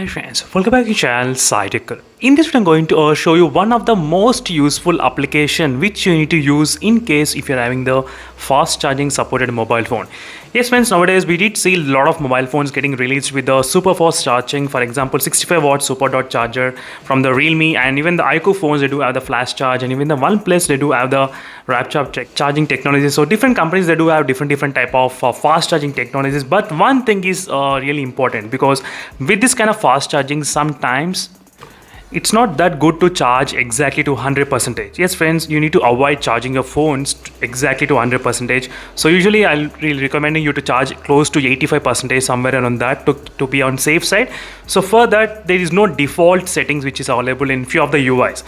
Hi friends, welcome back to channel SciTech. In this video I'm going to show you one of the most useful application which you need to use in case if you're having the fast charging supported mobile phone. Yes friends, nowadays we did see a lot of mobile phones getting released with the super fast charging. For example, 65 watt super dot charger from the Realme, and even the iQOO phones, they do have the flash charge, and even the OnePlus, they do have the rapid charging technology. So different companies, they do have different type of fast charging technologies. But one thing is really important, because with this kind of fast charging, sometimes it's not that good to charge exactly to 100%. Yes friends, you need to avoid charging your phones exactly to 100%. So usually I'll really recommending you to charge close to 85%, somewhere around that, to be on safe side. So for that, there is no default settings which is available in few of the UIs.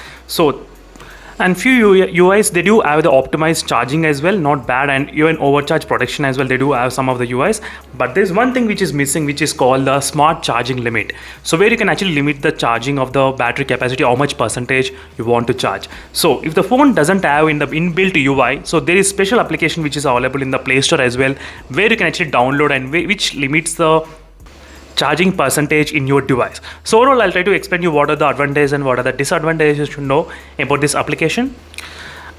And few UIs, they do have the optimized charging as well, not bad, and even overcharge protection as well, they do have some of the UIs. But there's one thing which is missing, which is called the smart charging limit. So where you can actually limit the charging of the battery capacity, how much percentage you want to charge. So if the phone doesn't have in the inbuilt UI, so there is special application which is available in the Play Store as well, where you can actually download, and which limits the charging percentage in your device. So overall, I'll try to explain you what are the advantages and what are the disadvantages to know about this application.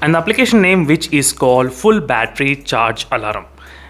And the application name, which is called Full Battery Charge Alarm.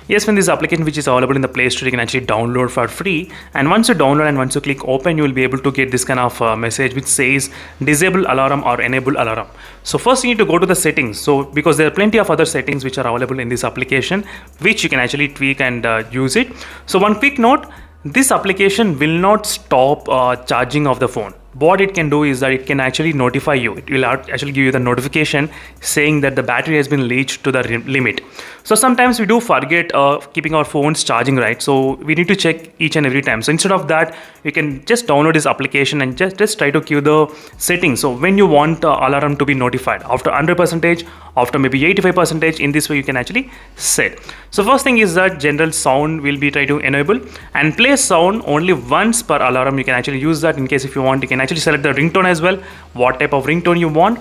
Yes, when this application which is available in the Play Store, you can actually download for free. And once you download and once you click open, you will be able to get this kind of message which says disable alarm or enable alarm. So first you need to go to the settings. So because there are plenty of other settings which are available in this application, which you can actually tweak and use it. So one quick note, this application will not stop charging of the phone. What it can do is that it can actually notify you. It will actually give you the notification saying that the battery has been reached to the limit. So sometimes we do forget keeping our phones charging, right? So we need to check each and every time. So instead of that, you can just download this application and just try to queue the settings. So when you want alarm to be notified after 100%, after maybe 85%, in this way you can actually set. So first thing is that general sound will be try to enable, and play sound only once per alarm. You can actually use that in case if you want. You can actually select the ringtone as well, what type of ringtone you want.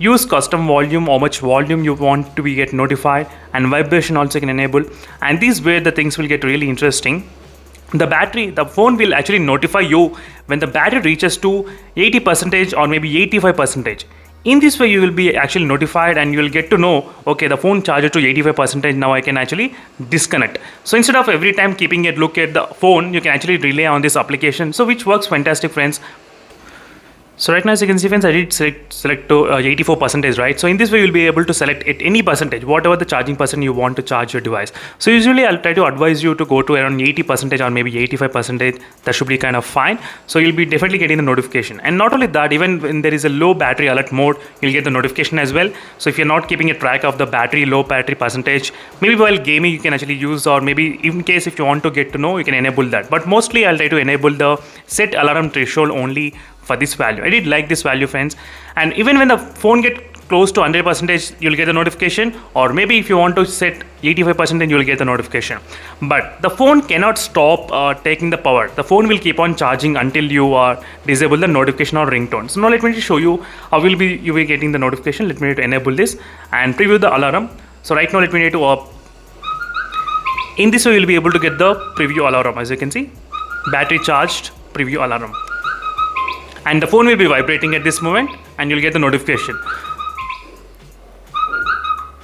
Use custom volume, how much volume you want to be get notified, and vibration also can enable. And this way the things will get really interesting. The phone will actually notify you when the battery reaches to 80% or maybe 85%. In this way you will be actually notified, and you will get to know, okay, the phone charges to 85%, now I can actually disconnect. So instead of every time keeping a look at the phone, you can actually rely on this application, so which works fantastic friends. So right now, as you can see friends, I did select to 84%, right? So in this way, you'll be able to select at any percentage, whatever the charging percent you want to charge your device. So usually I'll try to advise you to go to around 80% or maybe 85%. That should be kind of fine. So you'll be definitely getting the notification. And not only that, even when there is a low battery alert mode, you'll get the notification as well. So if you're not keeping a track of the low battery percentage, maybe while gaming you can actually use, or maybe in case if you want to get to know, you can enable that. But mostly I'll try to enable the set alarm threshold only for this value. I did like this value friends. And even when the phone get close to 100%, you'll get the notification, or maybe if you want to set 85%, then you'll get the notification. But the phone cannot stop taking the power. The phone will keep on charging until you disable the notification or ringtone. So now let me show you how you will be getting the notification. Let me enable this and preview the alarm. So right now let me in this way you'll be able to get the preview alarm. As you can see, battery charged, preview alarm. And the phone will be vibrating at this moment, and you'll get the notification.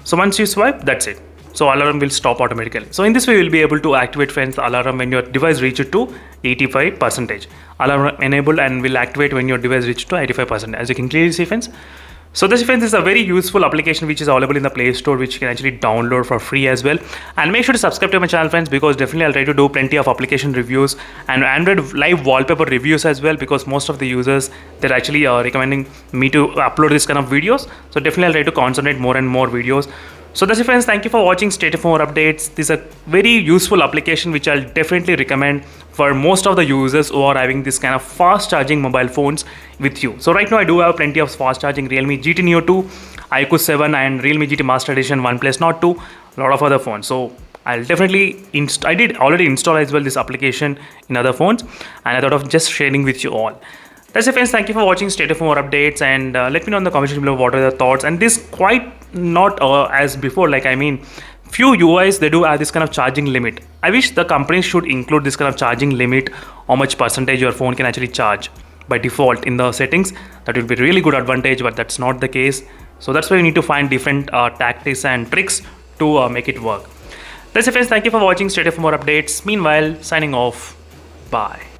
So once you swipe, that's it. So alarm will stop automatically. So in this way, you'll be able to activate friends the alarm when your device reaches to 85%. Alarm enabled and will activate when your device reaches to 85%. As you can clearly see friends. So this friends is a very useful application which is available in the Play Store, which you can actually download for free as well. And make sure to subscribe to my channel friends, because definitely I'll try to do plenty of application reviews and Android live wallpaper reviews as well, because most of the users, they're actually recommending me to upload this kind of videos. So definitely I'll try to concentrate more and more videos. So that's it friends, thank you for watching. Stay tuned for more updates. This is a very useful application which I'll definitely recommend for most of the users who are having this kind of fast charging mobile phones with you. So right now I do have plenty of fast charging Realme GT Neo 2, iQOO 7 and Realme GT Master Edition, OnePlus Nord 2, a lot of other phones. So I'll definitely I did already install as well this application in other phones, and I thought of just sharing with you all. That's it friends, thank you for watching. Stay tuned for more updates, and let me know in the comment section below what are the thoughts. And this quite not as before, like I mean few UIs, they do have this kind of charging limit. I wish the companies should include this kind of charging limit how much percentage your phone can actually charge by default in the settings. That will be really good advantage, but that's not the case. So that's why you need to find different tactics and tricks to make it work. That's it, friends. Thank you for watching. Stay tuned for more updates. Meanwhile, signing off. Bye.